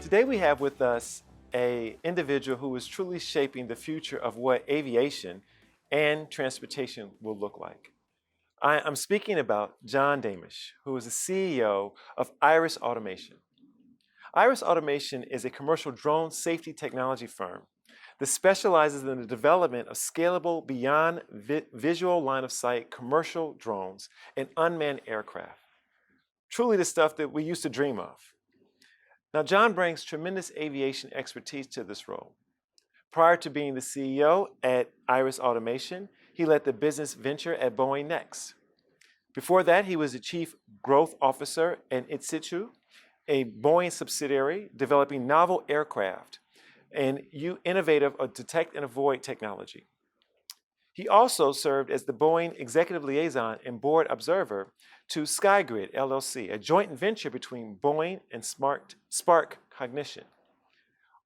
Today we have with us an individual who is truly shaping the future of what aviation and transportation will look like. I'm speaking about John Damisch, who is the CEO of Iris Automation. Iris Automation is a commercial drone safety technology firm that specializes in the development of scalable, beyond visual line of sight commercial drones and unmanned aircraft. Truly the stuff that we used to dream of. Now, John brings tremendous aviation expertise to this role. Prior to being the CEO at Iris Automation, he led the business venture at Boeing Next. Before that, he was the Chief Growth Officer at Insitu, a Boeing subsidiary developing novel aircraft and innovative detect and avoid technology. He also served as the Boeing Executive Liaison and Board Observer to SkyGrid LLC, a joint venture between Boeing and Spark Cognition.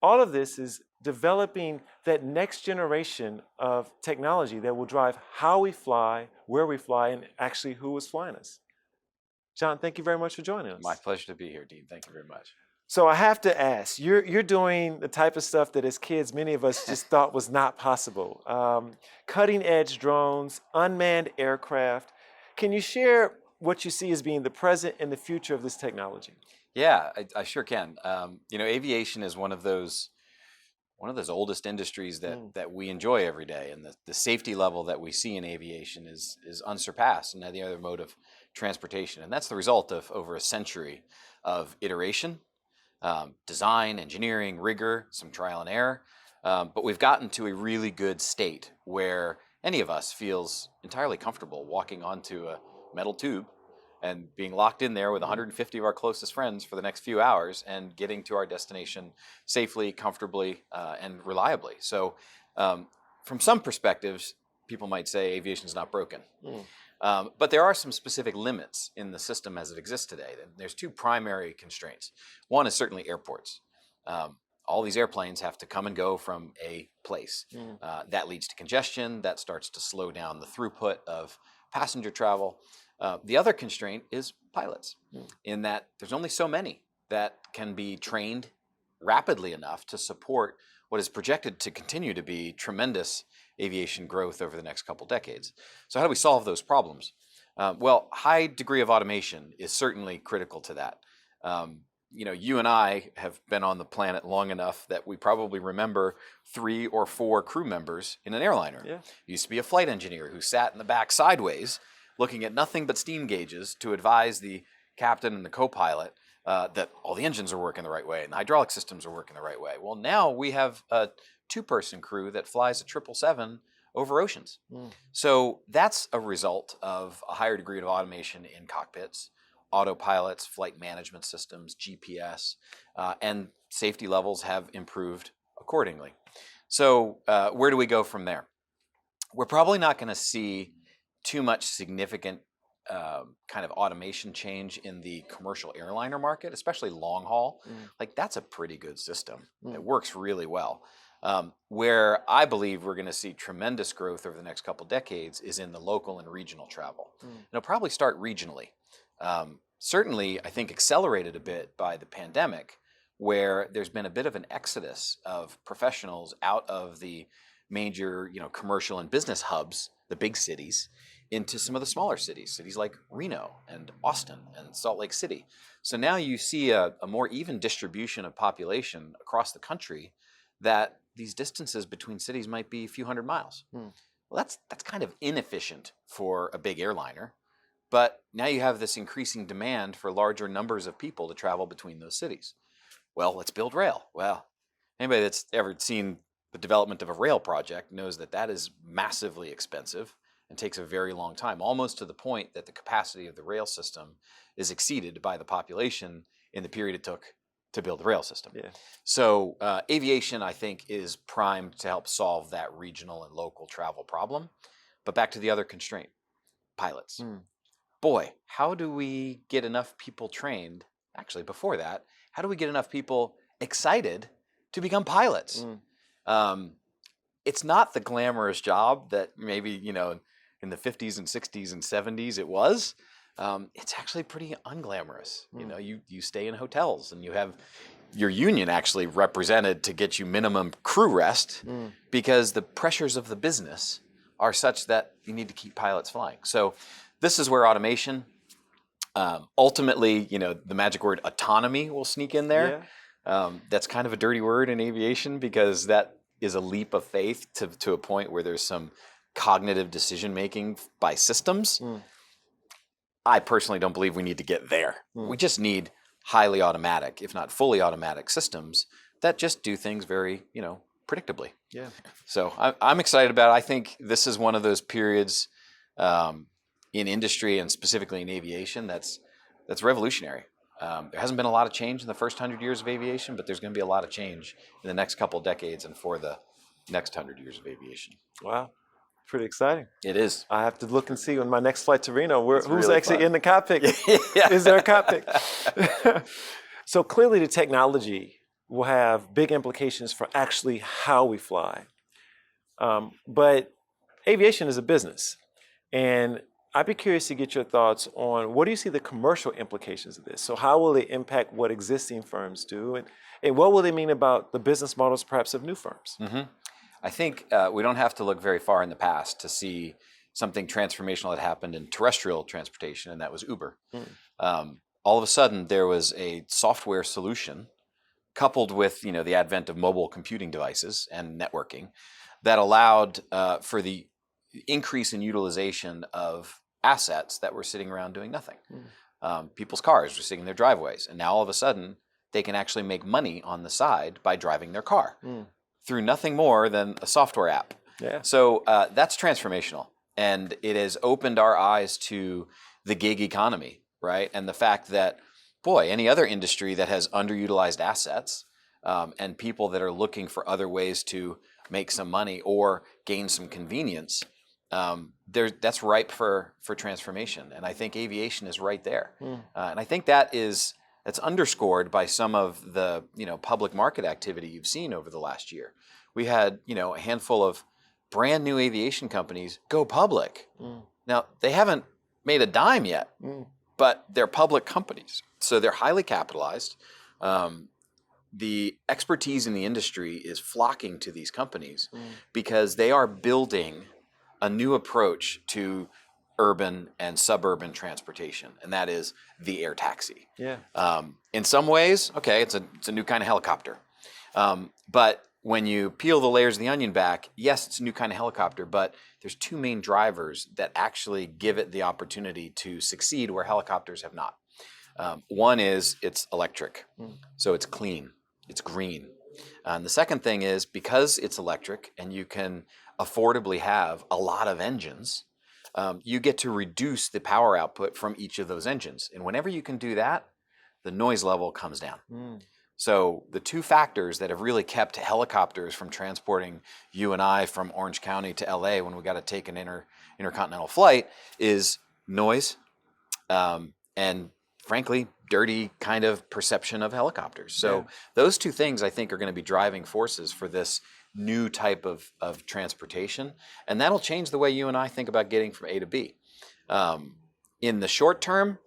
All of this is developing that next generation of technology that will drive how we fly, where we fly, and actually who is flying us. John, thank you very much for joining us. My pleasure to be here, Dean. Thank you very much. So I have to ask, you're doing the type of stuff that as kids, many of us just thought was not possible. Cutting edge drones, unmanned aircraft. Can you share what you see as being the present and the future of this technology? Yeah, I sure can. Aviation is one of those oldest industries that we enjoy every day, and the safety level that we see in aviation is unsurpassed in any other mode of transportation, and that's the result of over a century of iteration, design, engineering, rigor, some trial and error, but we've gotten to a really good state where any of us feels entirely comfortable walking onto a metal tube and being locked in there with 150 of our closest friends for the next few hours and getting to our destination safely, comfortably, and reliably. So from some perspectives, people might say aviation is not broken. But there are some specific limits in the system as it exists today. There's two primary constraints. One is certainly airports. All these airplanes have to come and go from a place. That leads to congestion. That starts to slow down the throughput of passenger travel. The other constraint is pilots, in that there's only so many that can be trained rapidly enough to support what is projected to continue to be tremendous aviation growth over the next couple decades. So how do we solve those problems? Well, high degree of automation is certainly critical to that. You and I have been on the planet long enough that we probably remember 3 or 4 crew members in an airliner. Yeah. Used to be a flight engineer who sat in the back sideways, looking at nothing but steam gauges to advise the captain and the co-pilot that all the engines are working the right way and the hydraulic systems are working the right way. Well, now we have a 2-person crew that flies a 777 over oceans. So that's a result of a higher degree of automation in cockpits, autopilots, flight management systems, GPS, and safety levels have improved accordingly. So where do we go from there? We're probably not going to see too much significant kind of automation change in the commercial airliner market, especially long haul. Like, that's a pretty good system. It works really well. Where I believe we're going to see tremendous growth over the next couple decades is in the local and regional travel. It'll probably start regionally. Certainly, I think accelerated a bit by the pandemic, where there's been a bit of an exodus of professionals out of the major, commercial and business hubs, the big cities, into some of the smaller cities like Reno and Austin and Salt Lake City. So now you see a more even distribution of population across the country, that these distances between cities might be a few hundred miles. Well, that's kind of inefficient for a big airliner, but now you have this increasing demand for larger numbers of people to travel between those cities. Well, let's build rail. Well, anybody that's ever seen the development of a rail project knows that that is massively expensive and takes a very long time, almost to the point that the capacity of the rail system is exceeded by the population in the period it took to build the rail system. Yeah. So aviation, I think, is primed to help solve that regional and local travel problem. But back to the other constraint, pilots. Boy, how do we get enough people trained? Actually, before that, how do we get enough people excited to become pilots? It's not the glamorous job that maybe, in the 50s and 60s and 70s it was. It's actually pretty unglamorous. You stay in hotels and you have your union actually represented to get you minimum crew rest because the pressures of the business are such that you need to keep pilots flying. So this is where automation, ultimately, the magic word autonomy will sneak in there. Yeah. That's kind of a dirty word in aviation because that is a leap of faith to a point where there's some cognitive decision making by systems. I personally don't believe we need to get there. We just need highly automatic, if not fully automatic systems that just do things very, predictably. Yeah. So I'm excited about it. I think this is one of those periods in industry and specifically in aviation that's revolutionary. There hasn't been a lot of change in the first 100 years of aviation, but there's going to be a lot of change in the next couple of decades and for the next 100 years of aviation. Wow. Pretty exciting. It is. I have to look and see on my next flight to Reno who's really actually fun. in the cockpit. Yeah. Is there a cockpit? So clearly the technology will have big implications for actually how we fly. But aviation is a business. And I'd be curious to get your thoughts on what do you see the commercial implications of this? So how will it impact what existing firms do? And what will they mean about the business models perhaps of new firms? Mm-hmm. I think we don't have to look very far in the past to see something transformational that happened in terrestrial transportation, and that was Uber. All of a sudden, there was a software solution coupled with the advent of mobile computing devices and networking that allowed for the increase in utilization of assets that were sitting around doing nothing. People's cars were sitting in their driveways, and now all of a sudden, they can actually make money on the side by driving their car. Through nothing more than a software app. Yeah. So that's transformational. And it has opened our eyes to the gig economy, right? And the fact that, boy, any other industry that has underutilized assets and people that are looking for other ways to make some money or gain some convenience, that's ripe for transformation. And I think aviation is right there. And I think that's underscored by some of the public market activity you've seen over the last year. We had a handful of brand new aviation companies go public. Now they haven't made a dime yet, but they're public companies, so they're highly capitalized. The expertise in the industry is flocking to these companies because they are building a new approach to urban and suburban transportation, and that is the air taxi. Yeah. In some ways, okay, it's a new kind of helicopter. But when you peel the layers of the onion back, yes, it's a new kind of helicopter, but there's two main drivers that actually give it the opportunity to succeed where helicopters have not. One is it's electric, so it's clean, it's green. And the second thing is because it's electric and you can affordably have a lot of engines, you get to reduce the power output from each of those engines. And whenever you can do that, the noise level comes down. So the two factors that have really kept helicopters from transporting you and I from Orange County to LA when we got to take an intercontinental flight is noise and, frankly, dirty kind of perception of helicopters. So those two things I think are going to be driving forces for this new type of transportation, and that'll change the way you and I think about getting from A to B. In the short term,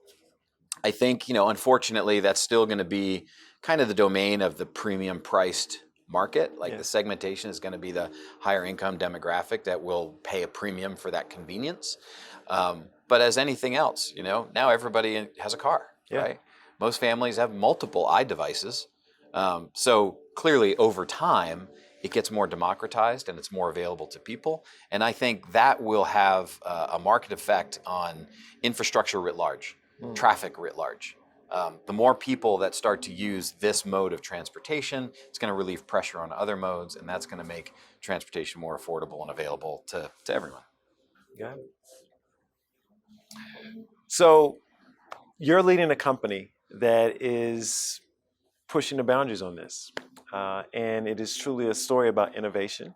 I think, unfortunately, that's still going to be kind of the domain of the premium priced market. Like the segmentation is going to be the higher income demographic that will pay a premium for that convenience. But as anything else, now everybody has a car, right? Most families have multiple iDevices. So clearly over time, it gets more democratized and it's more available to people. And I think that will have a market effect on infrastructure writ large, traffic writ large. The more people that start to use this mode of transportation, it's going to relieve pressure on other modes, and that's going to make transportation more affordable and available to everyone. Got it. So you're leading a company that is pushing the boundaries on this. And it is truly a story about innovation.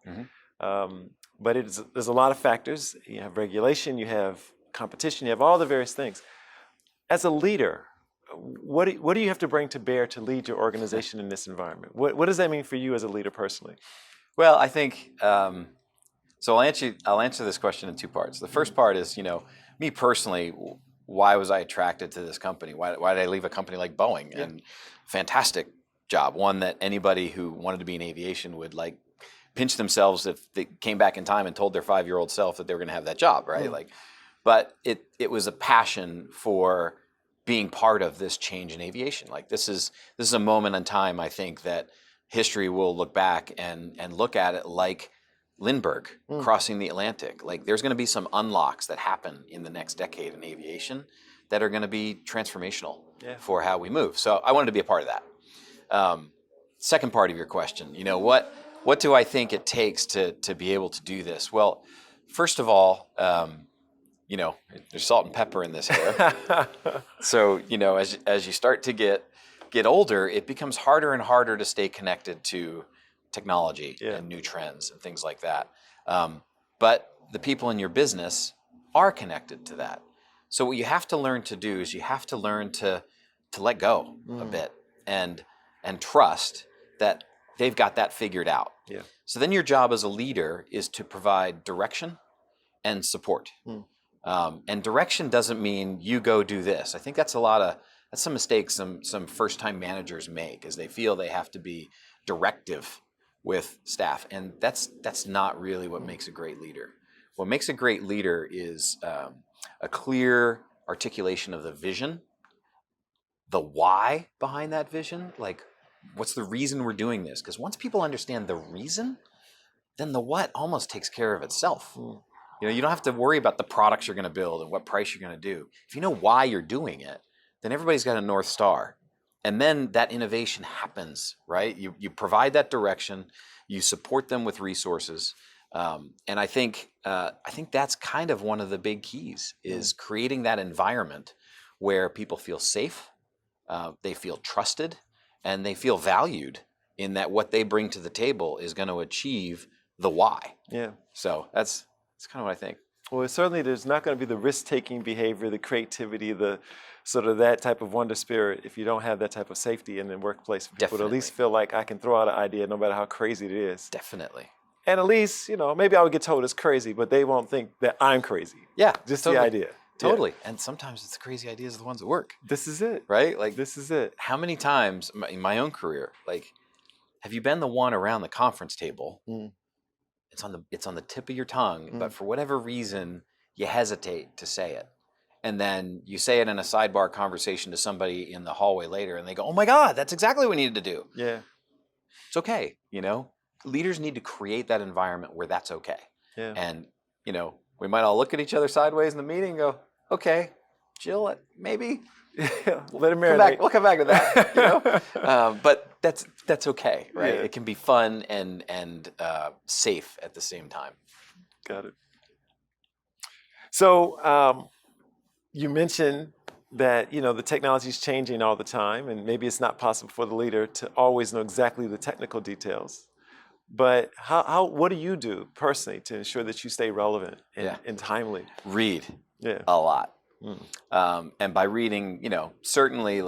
But there's a lot of factors. You have regulation, you have competition, you have all the various things. As a leader, what do you have to bring to bear to lead your organization in this environment? What does that mean for you as a leader personally? Well, I think, so I'll answer this question in two parts. The first part is, me personally, why was I attracted to this company? Why did I leave a company like Boeing? And fantastic job, one that anybody who wanted to be in aviation would like pinch themselves if they came back in time and told their 5-year-old self that they were going to have that job, right? Like, but it was a passion for being part of this change in aviation. Like this is a moment in time, I think, that history will look back and look at it like Lindbergh crossing the Atlantic. Like there's going to be some unlocks that happen in the next decade in aviation that are going to be transformational for how we move. So I wanted to be a part of that. Second part of your question, what do I think it takes to be able to do this? Well, first of all, there's salt and pepper in this here. So, as you start to get older, it becomes harder and harder to stay connected to technology and new trends and things like that. But the people in your business are connected to that. So what you have to learn to do is you have to learn to let go a bit and trust that they've got that figured out. Yeah. So then your job as a leader is to provide direction and support. And direction doesn't mean you go do this. I think that's some mistakes some first-time managers make, is they feel they have to be directive with staff, and that's not really what makes a great leader. What makes a great leader is a clear articulation of the vision, the why behind that vision, like what's the reason we're doing this? Because once people understand the reason, then the what almost takes care of itself. You don't have to worry about the products you're going to build and what price you're going to do. If you know why you're doing it, then everybody's got a North Star. And then that innovation happens, right? You provide that direction, you support them with resources. And I think that's kind of one of the big keys, is creating that environment where people feel safe, they feel trusted, and they feel valued in that what they bring to the table is going to achieve the why. Yeah. So that's kind of what I think. Well, certainly there's not going to be the risk-taking behavior, the creativity, the sort of that type of wonder spirit if you don't have that type of safety in the workplace for people to at least feel like I can throw out an idea no matter how crazy it is. Definitely. And at least, maybe I would get told it's crazy, but they won't think that I'm crazy. Yeah. Just totally. the idea. Totally. Yeah. And sometimes it's the crazy ideas are the ones that work. This is it. Right? Like, this is it. How many times in my own career, like, have you been the one around the conference table? It's on the tip of your tongue, but for whatever reason, you hesitate to say it. And then you say it in a sidebar conversation to somebody in the hallway later, and they go, "Oh my God, that's exactly what we needed to do." Yeah. It's okay. Leaders need to create that environment where that's okay. Yeah. And, we might all look at each other sideways in the meeting and go, "Okay, Jill, maybe." Let it marinate. We'll come back to that. But that's okay, right? Yeah. It can be fun and safe at the same time. Got it. So you mentioned that the technology is changing all the time, and maybe it's not possible for the leader to always know exactly the technical details. But what do you do personally to ensure that you stay relevant and timely? Read a lot. And by reading, certainly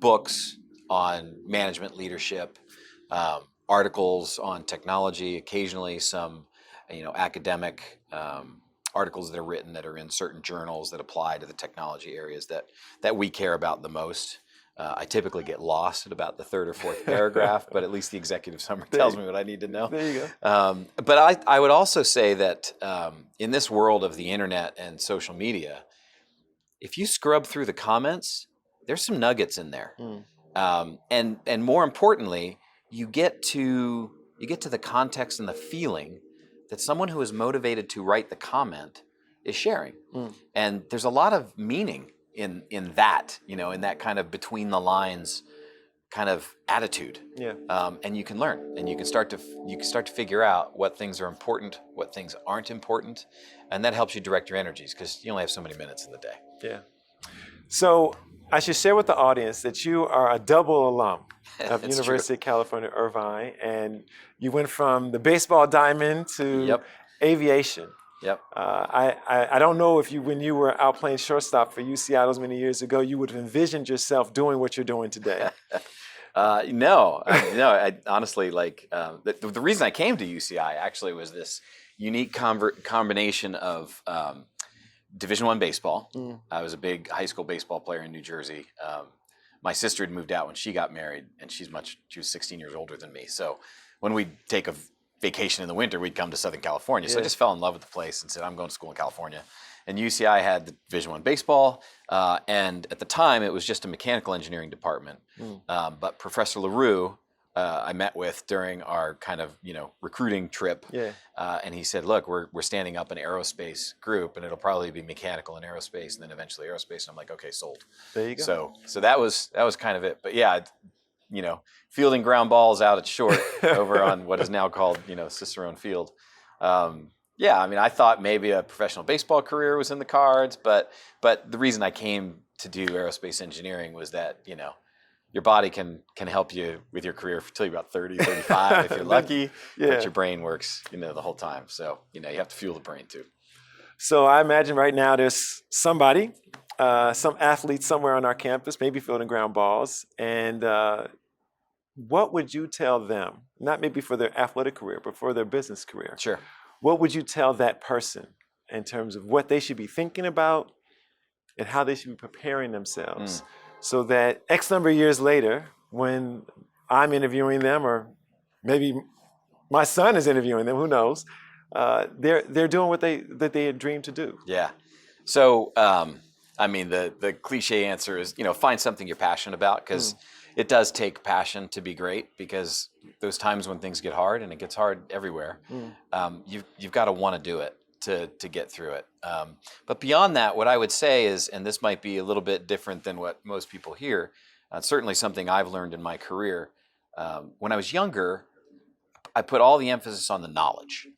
books on management leadership, articles on technology, occasionally some, academic articles that are written that are in certain journals that apply to the technology areas that we care about the most. I typically get lost at about the third or fourth paragraph, but at least the executive summary tells me what I need to know. There you go. But I would also say that in this world of the internet and social media, if you scrub through the comments, there's some nuggets in there. And more importantly, you get to the context and the feeling that someone who is motivated to write the comment is sharing. And there's a lot of meaning in that, in that kind of between the lines kind of attitude. Yeah. And you can learn, and you can start to figure out what things are important, what things aren't important, and that helps you direct your energies, because you only have so many minutes in the day. Yeah. So I should share with the audience that you are a double alum of University of California, Irvine, and you went from the baseball diamond to aviation. Yep. I don't know if when you were out playing shortstop for UCI those many years ago, you would have envisioned yourself doing what you're doing today. No. I honestly, the reason I came to UCI actually was this unique combination of Division I baseball. I was a big high school baseball player in New Jersey. My sister had moved out when she got married, and she was 16 years older than me. So when we'd take a vacation in the winter, we'd come to Southern California. So I just fell in love with the place and said, I'm going to school in California. And UCI had the Division I baseball, and at the time it was just a mechanical engineering department. But Professor LaRue, I met with during our kind of recruiting trip, and he said, "Look, we're standing up an aerospace group, and it'll probably be mechanical and aerospace, and then eventually aerospace." And I'm like, "Okay, sold." There you go. So that was kind of it. But yeah, fielding ground balls out at short over on what is now called Cicerone Field. Yeah, I mean, I thought maybe a professional baseball career was in the cards, but the reason I came to do aerospace engineering was that your body can help you with your career until you're about 30, 35 if you're lucky, but your brain works the whole time. So you have to fuel the brain too. So I imagine right now there's somebody, some athlete somewhere on our campus, maybe fielding ground balls, and what would you tell them, not maybe for their athletic career, but for their business career? Sure. What would you tell that person in terms of what they should be thinking about and how they should be preparing themselves so that X number of years later, when I'm interviewing them, or maybe my son is interviewing them, who knows, they're doing what they had dreamed to do? Yeah. So, I mean, the cliche answer is, find something you're passionate about, because it does take passion to be great, because those times when things get hard, and it gets hard everywhere, you've got to want to do it to get through it. But beyond that, what I would say is, and this might be a little bit different than what most people hear, certainly something I've learned in my career. When I was younger, I put all the emphasis on the knowledge,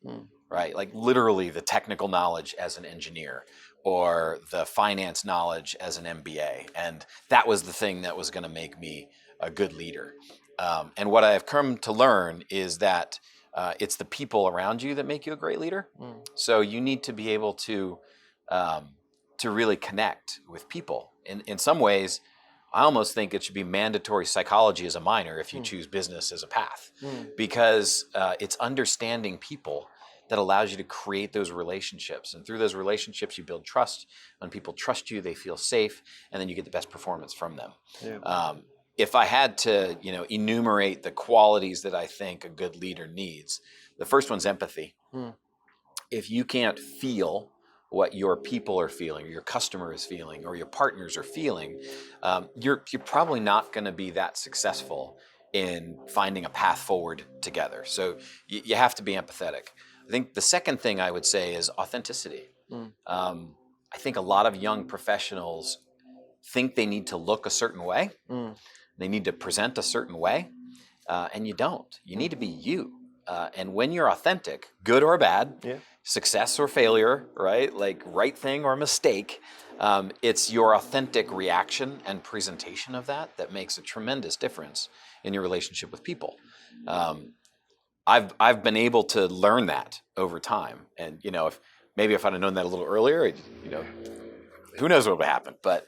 right? Like literally the technical knowledge as an engineer, or the finance knowledge as an MBA. And that was the thing that was going to make me a good leader. And what I have come to learn is that it's the people around you that make you a great leader. So you need to be able to really connect with people. In some ways, I almost think it should be mandatory psychology as a minor if you choose business as a path, because it's understanding people that allows you to create those relationships. And through those relationships, you build trust. When people trust you, they feel safe, and then you get the best performance from them. If I had to, enumerate the qualities that I think a good leader needs, the first one's empathy. If you can't feel what your people are feeling, or your customer is feeling, or your partners are feeling, you're probably not going to be that successful in finding a path forward together. So you have to be empathetic. I think the second thing I would say is authenticity. I think a lot of young professionals think they need to look a certain way. They need to present a certain way, and you don't. You need to be you. And when you're authentic, good or bad, success or failure, right? Like right thing or mistake, it's your authentic reaction and presentation of that makes a tremendous difference in your relationship with people. I've been able to learn that over time, and if I'd have known that a little earlier, who knows what would happen? But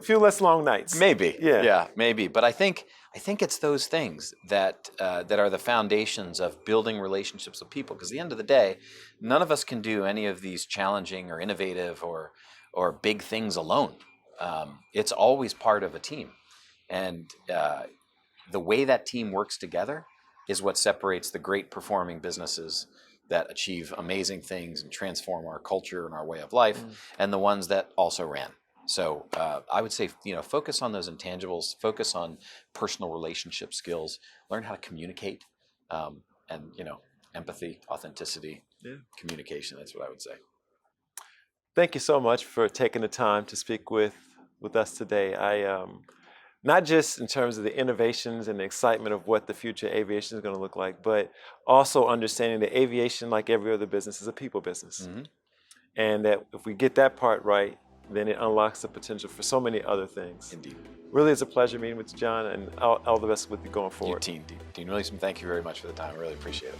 few less long nights. Maybe, yeah, maybe. But I think it's those things that are the foundations of building relationships with people. Because at the end of the day, none of us can do any of these challenging or innovative or big things alone. It's always part of a team, and the way that team works together is what separates the great performing businesses that achieve amazing things and transform our culture and our way of life, and the ones that also ran. So I would say, focus on those intangibles, focus on personal relationship skills, learn how to communicate, and empathy, authenticity, communication. That's what I would say. Thank you so much for taking the time to speak with us today. Not just in terms of the innovations and the excitement of what the future aviation is going to look like, but also understanding that aviation, like every other business, is a people business. And that if we get that part right, then it unlocks the potential for so many other things. Indeed. Really, it's a pleasure meeting with you, John, and all the best with you going forward. Dean Williamson, thank you very much for the time. I really appreciate it.